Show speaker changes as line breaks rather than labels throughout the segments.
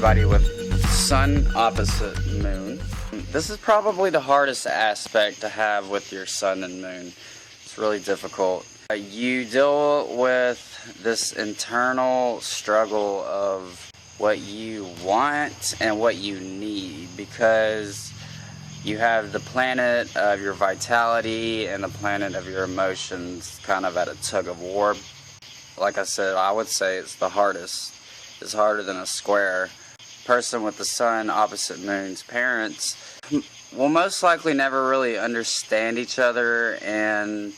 everybody with sun opposite moon. This is probably the hardest aspect to have with your sun and moon. It's really difficult. You deal with this internal struggle of what you want and what you need, because you have the planet of your vitality and the planet of your emotions kind of at a tug of war. Like I said, I would say it's the hardest. It's harder than a square. Person with the sun opposite moon's parents will most likely never really understand each other, and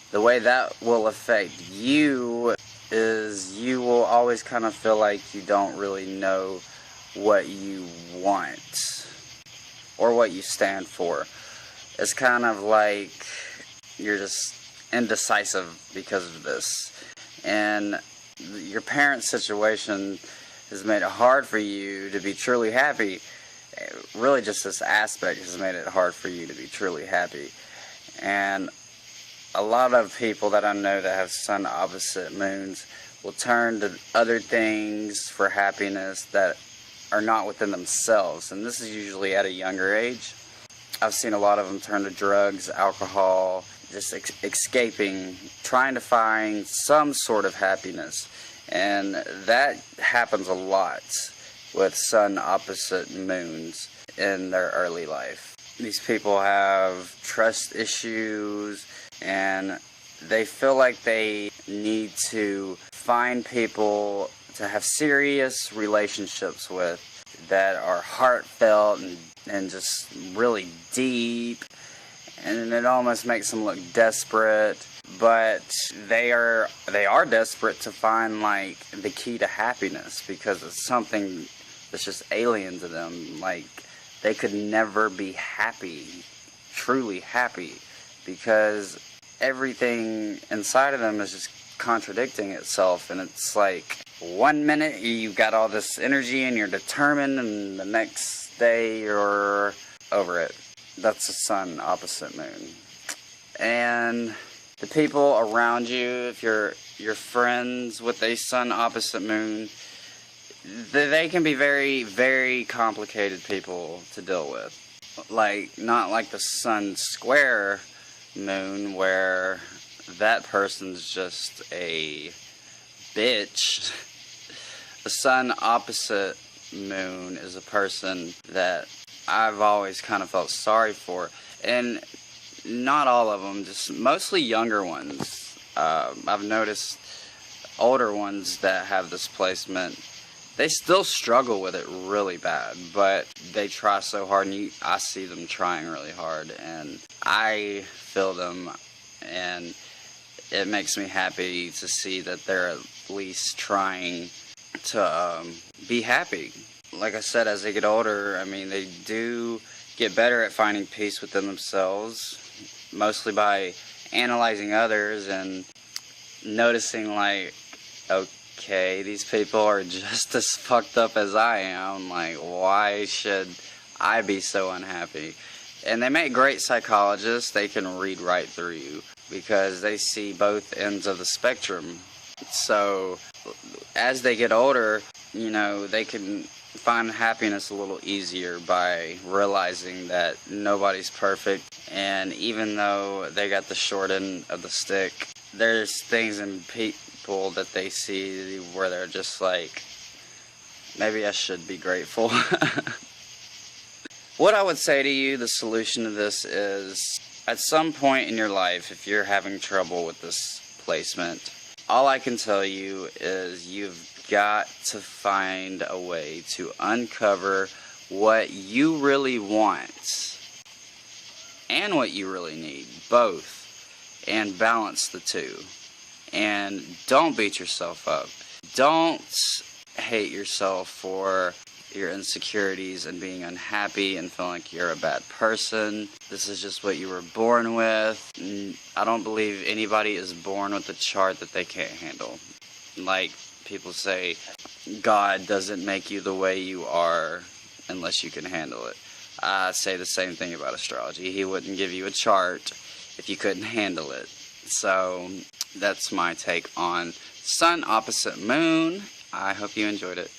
the way that will affect you is you will always kind of feel like you don't really know what you want or what you stand for. It's kind of like you're just indecisive because of this. And your parents' situation has made it hard for you to be truly happy. Really, just this aspect has made it hard for you to be truly happy. And a lot of people that I know that have sun opposite moons will turn to other things for happiness that are not within themselves. And this is usually at a younger age. I've seen a lot of them turn to drugs, alcohol, just escaping, trying to find some sort of happiness. And that happens a lot with sun opposite moons in their early life. These people have trust issues, and they feel like they need to find people to have serious relationships with that are heartfelt and just really deep, and it almost makes them look desperate. But they are desperate to find like the key to happiness, because it's something that's just alien to them. Like, they could never be happy, truly happy, because everything inside of them is just contradicting itself. And it's like, one minute you got all this energy and you're determined, and the next day you're over it. That's the sun opposite moon. And the people around you, if you're friends with a sun opposite moon, they can be very, very complicated people to deal with. Like, not like the sun square moon, where that person's just a bitch. The sun opposite moon is a person that I've always kind of felt sorry for. And not all of them, just mostly younger ones. I've noticed older ones that have this placement, they still struggle with it really bad, but they try so hard, and I see them trying really hard, and I feel them, and it makes me happy to see that they're at least trying to be happy. Like I said, as they get older, I mean, they do get better at finding peace within themselves, mostly by analyzing others and noticing, like, okay, these people are just as fucked up as I am. Like, why should I be so unhappy? And they make great psychologists. They can read right through you because they see both ends of the spectrum. So as they get older, you know, they can find happiness a little easier by realizing that nobody's perfect. And even though they got the short end of the stick, there's things in people that they see where they're just like, maybe I should be grateful. What I would say to you, the solution to this is, at some point in your life, if you're having trouble with this placement, all I can tell you is you've got to find a way to uncover what you really want and what you really need, both, and balance the two. And don't beat yourself up. Don't hate yourself for your insecurities and being unhappy and feeling like you're a bad person. This is just what you were born with. I don't believe anybody is born with a chart that they can't handle. Like people say, God doesn't make you the way you are unless you can handle it. I say the same thing about astrology. He wouldn't give you a chart if you couldn't handle it. So that's my take on sun opposite moon. I hope you enjoyed it.